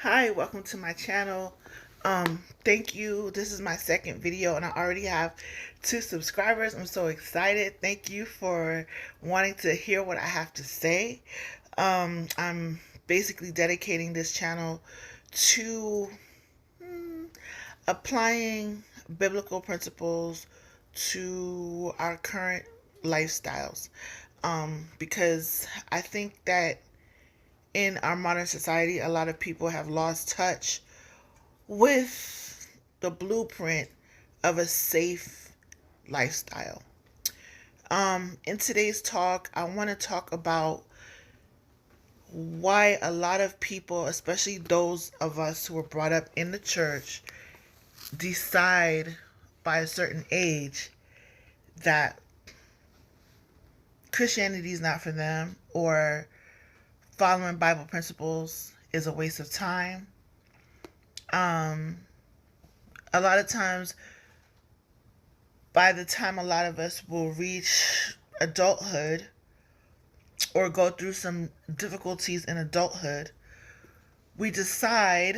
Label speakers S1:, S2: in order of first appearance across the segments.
S1: Hi, welcome to my channel. Thank you. This is my second video and I already have 2 subscribers. I'm so excited. Thank you for wanting to hear what I have to say. I'm basically dedicating this channel to applying biblical principles to our current lifestyles. Because I think that in our modern society, a lot of people have lost touch with the blueprint of a safe lifestyle. In today's talk, I want to talk about why a lot of people, especially those of us who were brought up in the church, decide by a certain age that Christianity is not for them, or following Bible principles is a waste of time. A lot of times, by the time a lot of us will reach adulthood or go through some difficulties in adulthood, we decide,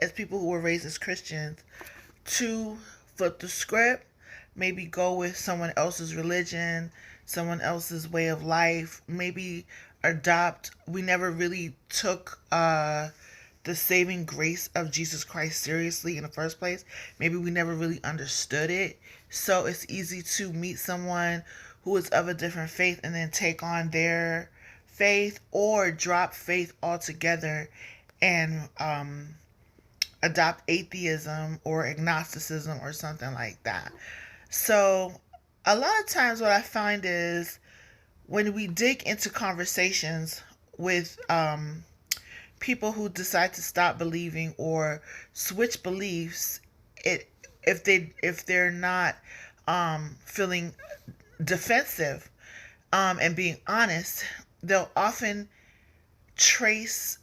S1: as people who were raised as Christians, to flip the script, maybe go with someone else's religion, someone else's way of life, maybe adopt. We never really took the saving grace of Jesus Christ seriously in the first place. Maybe we never really understood it. So it's easy to meet someone who is of a different faith and then take on their faith, or drop faith altogether and adopt atheism or agnosticism or something like that. So a lot of times what I find is when we dig into conversations with people who decide to stop believing or switch beliefs, it if they're not feeling defensive and being honest, they'll often trace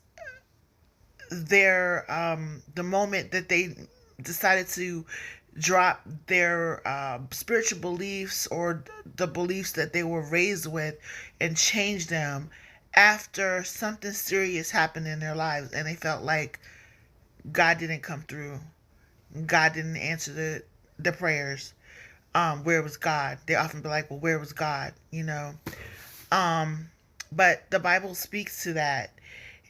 S1: their the moment that they decided to drop their spiritual beliefs or the beliefs that they were raised with, and change them after something serious happened in their lives and they felt like God didn't come through. God didn't answer the prayers. Where was God? They often be like, well, where was God? But the Bible speaks to that,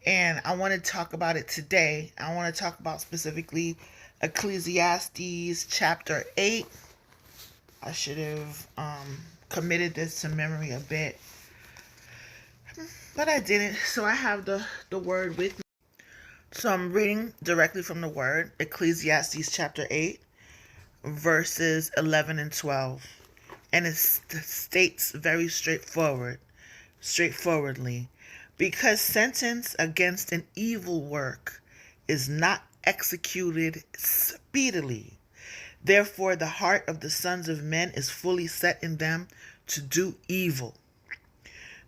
S1: and I want to talk about it today. I want to talk about specifically Ecclesiastes chapter 8. I should have committed this to memory a bit, but I didn't. So I have the word with me. So I'm reading directly from the word, Ecclesiastes chapter 8, verses 11 and 12. And it states very straightforwardly, because sentence against an evil work is not executed speedily. Therefore the heart of the sons of men is fully set in them to do evil.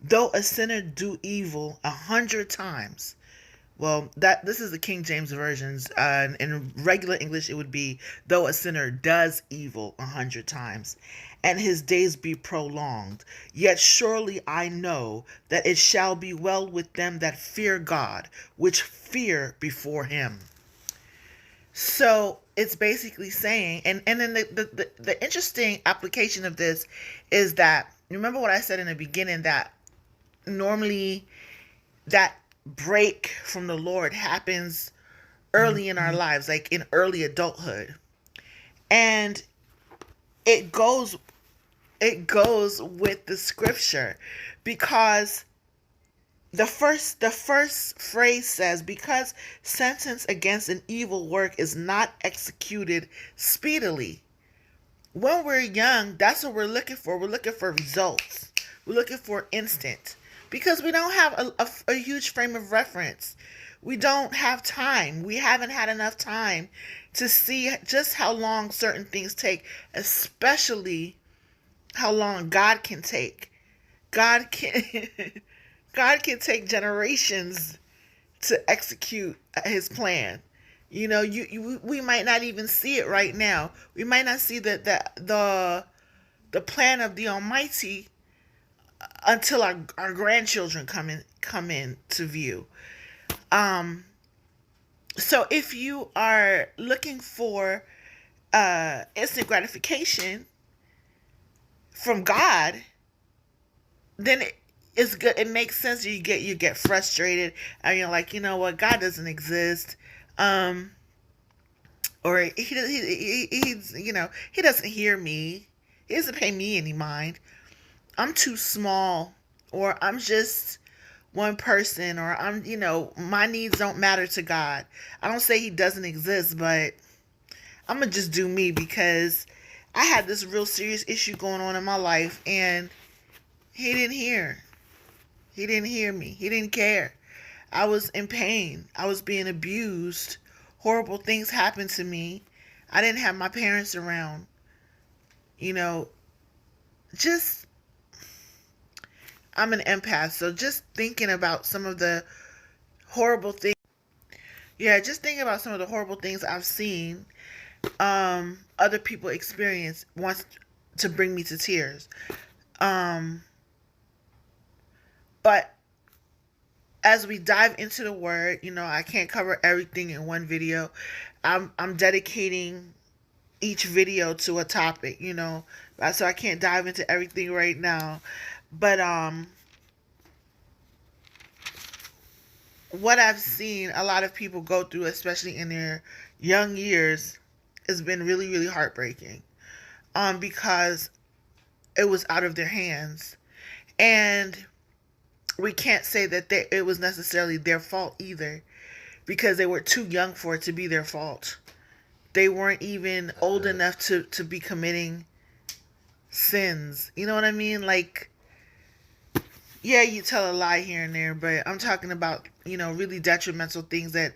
S1: Though a sinner do evil 100 times, well, that this is the King James versions. In regular English, it would be, though a sinner does evil 100 times, and his days be prolonged, yet surely I know that it shall be well with them that fear God, which fear before him. So it's basically saying, and then the interesting application of this is that, remember what I said in the beginning, that normally that break from the Lord happens early in our lives, like in early adulthood. And it goes with the scripture, because the first phrase says, because sentence against an evil work is not executed speedily. When we're young, that's what we're looking for. We're looking for results. We're looking for instant, because we don't have a huge frame of reference. We don't have time. We haven't had enough time to see just how long certain things take, especially how long God can take. God can God can take generations to execute his plan. We might not even see it right now. We might not see the plan of the Almighty until our grandchildren come in to view. So if you are looking for instant gratification from God, then it's good. It makes sense. You get frustrated, and you're like, you know what, God doesn't exist, um, or he's he doesn't hear me. He doesn't pay me any mind. I'm too small, or I'm just one person, or my needs don't matter to God. I don't say He doesn't exist, but I'm gonna just do me because I had this real serious issue going on in my life, and He didn't hear. He didn't hear me. He didn't care. I was in pain. I was being abused. Horrible things happened to me. I didn't have my parents around. You know, just, I'm an empath. So just thinking about some of the horrible things. Yeah, just thinking about some of the horrible things I've seen other people experience wants to bring me to tears. Um, but as we dive into the word, I can't cover everything in one video. I'm dedicating each video to a topic, so I can't dive into everything right now. But what I've seen a lot of people go through, especially in their young years, has been really, really heartbreaking. Because it was out of their hands, and we can't say that it was necessarily their fault either, because they were too young for it to be their fault. They weren't even old enough to be committing sins. You know what I mean? Like, yeah, you tell a lie here and there, but I'm talking about, really detrimental things that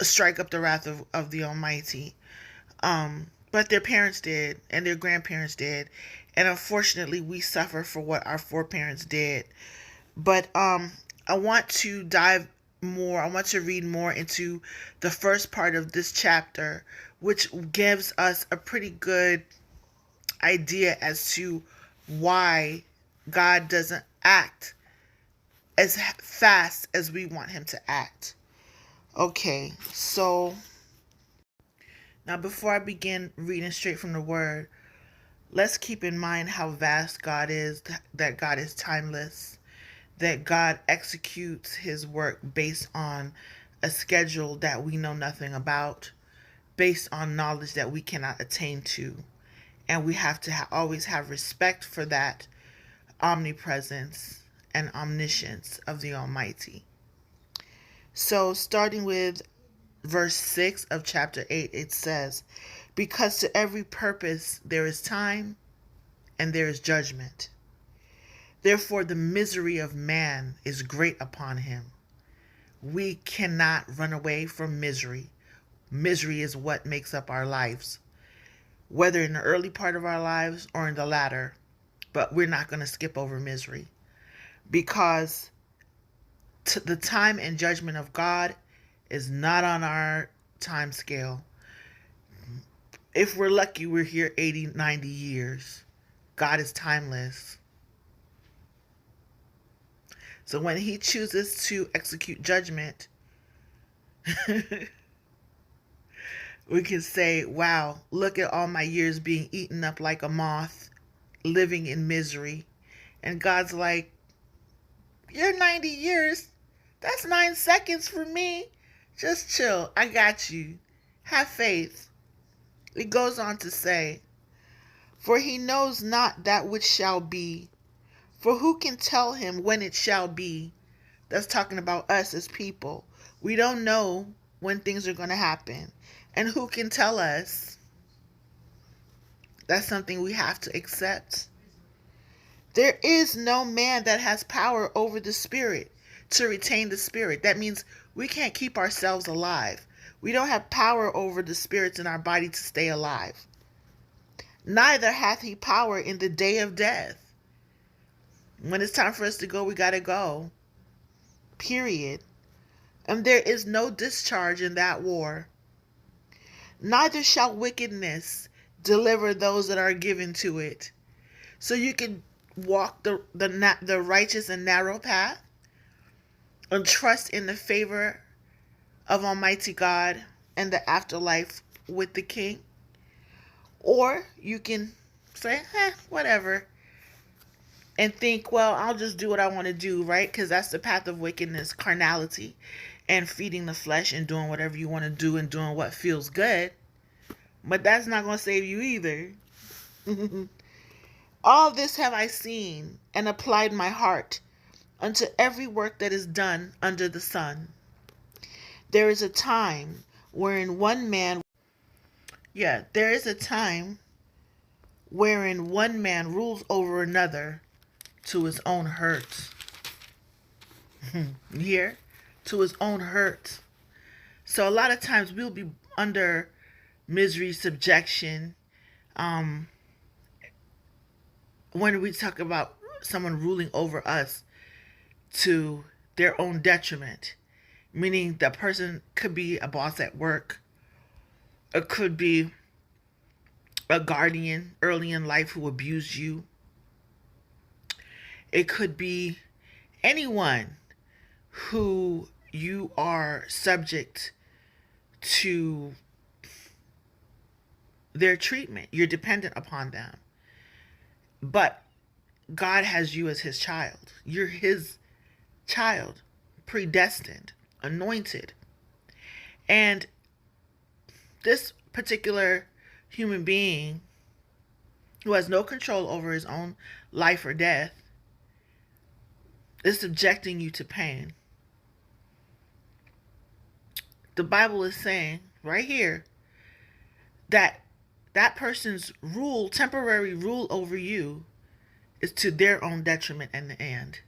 S1: strike up the wrath of the Almighty. But their parents did, and their grandparents did. And unfortunately, we suffer for what our foreparents did. But I want to dive more. I want to read more into the first part of this chapter, which gives us a pretty good idea as to why God doesn't act as fast as we want Him to act. Okay, so now before I begin reading straight from the Word, let's keep in mind how vast God is, that God is timeless, that God executes His work based on a schedule that we know nothing about, based on knowledge that we cannot attain to. And we have to always have respect for that omnipresence and omniscience of the Almighty. So starting with verse 6 of chapter 8, it says, "Because to every purpose there is time, and there is judgment. Therefore the misery of man is great upon him." We cannot run away from misery. Misery is what makes up our lives, whether in the early part of our lives or in the latter. But we're not going to skip over misery, because the time and judgment of God is not on our time scale. If we're lucky, we're here 80, 90 years. God is timeless. So when He chooses to execute judgment, we can say, wow, look at all my years being eaten up like a moth, living in misery. And God's like, your 90 years, that's 9 seconds for me. Just chill. I got you. Have faith. It goes on to say, "For He knows not that which shall be. For who can tell Him when it shall be?" That's talking about us as people. We don't know when things are going to happen. And who can tell us? That's something we have to accept. There is no man that has power over the spirit to retain the spirit. That means we can't keep ourselves alive. We don't have power over the spirits in our body to stay alive. Neither hath He power in the day of death. When it's time for us to go, we got to go. Period. And there is no discharge in that war. Neither shall wickedness deliver those that are given to it. So you can walk the righteous and narrow path, and trust in the favor of Almighty God and the afterlife with the King. Or you can say, whatever, and think, well, I'll just do what I want to do, right? Because that's the path of wickedness, carnality, and feeding the flesh and doing whatever you want to do and doing what feels good. But that's not going to save you either. All this have I seen and applied my heart unto every work that is done under the sun. There is a time wherein there is a time wherein one man rules over another to his own hurt. Here, to his own hurt. So a lot of times we'll be under misery, subjection, when we talk about someone ruling over us to their own detriment, meaning the person could be a boss at work, it could be a guardian early in life who abused you, it could be anyone who you are subject to their treatment. You're dependent upon them. But God has you as his child. You're his child, predestined, anointed. And this particular human being who has no control over his own life or death is subjecting you to pain. The Bible is saying right here that that person's temporary rule over you, is to their own detriment in the end.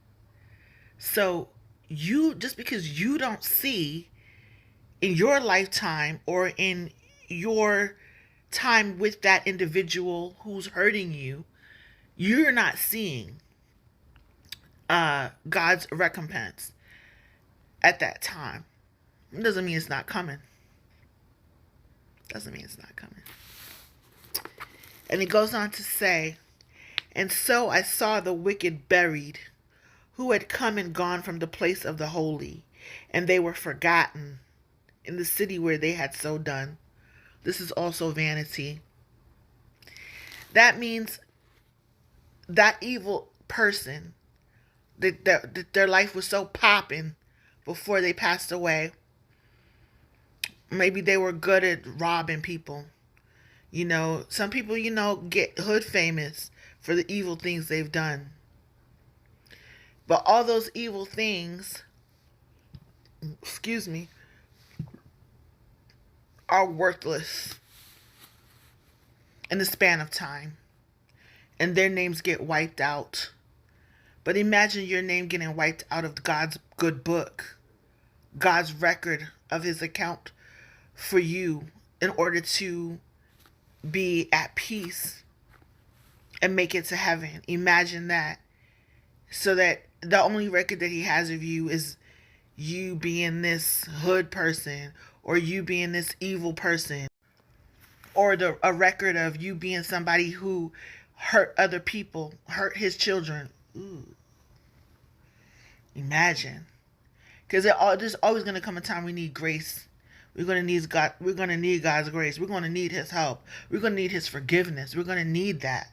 S1: So just because you don't see in your lifetime or in your time with that individual who's hurting you, you're not seeing God's recompense at that time. It doesn't mean it's not coming. Doesn't mean it's not coming. And it goes on to say, and so I saw the wicked buried, who had come and gone from the place of the holy, and they were forgotten in the city where they had so done. This is also vanity. That means that evil person, that their life was so popping before they passed away. Maybe they were good at robbing people. Some people, get hood famous for the evil things they've done. But all those evil things, are worthless in the span of time. And their names get wiped out. But imagine your name getting wiped out of God's good book. God's record of his account for you in order to be at peace and make it to heaven. Imagine that. So that the only record that he has of you is you being this hood person, or you being this evil person, or a record of you being somebody who hurt other people, hurt his children. Ooh. Imagine. Because there's always going to come a time we need grace. We're going to need God. We're going to need God's grace. We're going to need his help. We're going to need his forgiveness. We're going to need that.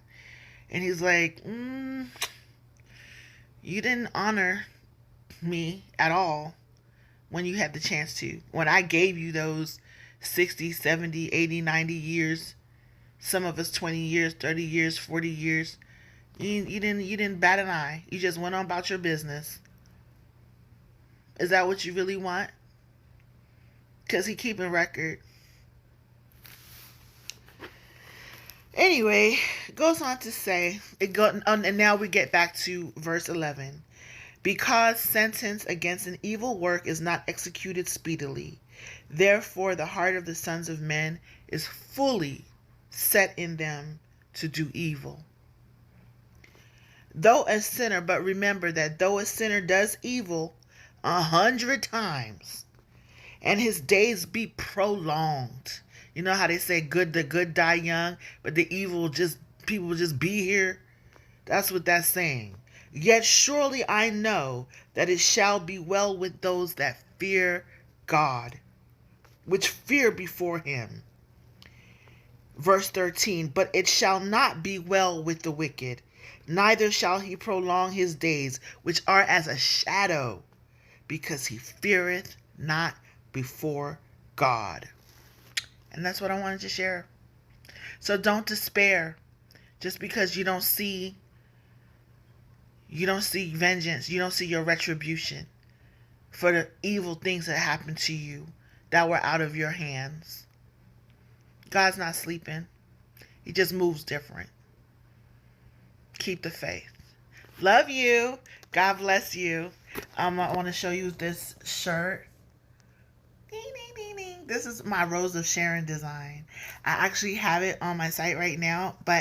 S1: And he's like, you didn't honor me at all when you had the chance to. When I gave you those 60, 70, 80, 90 years, some of us 20 years, 30 years, 40 years, you didn't bat an eye. You just went on about your business. Is that what you really want? Because he keeping record. Anyway, it goes on to say, and now we get back to verse 11. Because sentence against an evil work is not executed speedily, therefore the heart of the sons of men is fully set in them to do evil. Though a sinner, but remember that though a sinner does evil 100 times, and his days be prolonged. You know how they say the good die young, but the evil people just be here? That's what that's saying. Yet surely I know that it shall be well with those that fear God, which fear before him. Verse 13, but it shall not be well with the wicked, neither shall he prolong his days, which are as a shadow, because he feareth not before God. And that's what I wanted to share. So don't despair just because you don't see vengeance, you don't see your retribution for the evil things that happened to you that were out of your hands. God's not sleeping. He just moves different. Keep the faith. Love you. God bless you. I want to show you this shirt. Ding, ding, ding, ding. This is my Rose of Sharon design. I actually have it on my site right now, but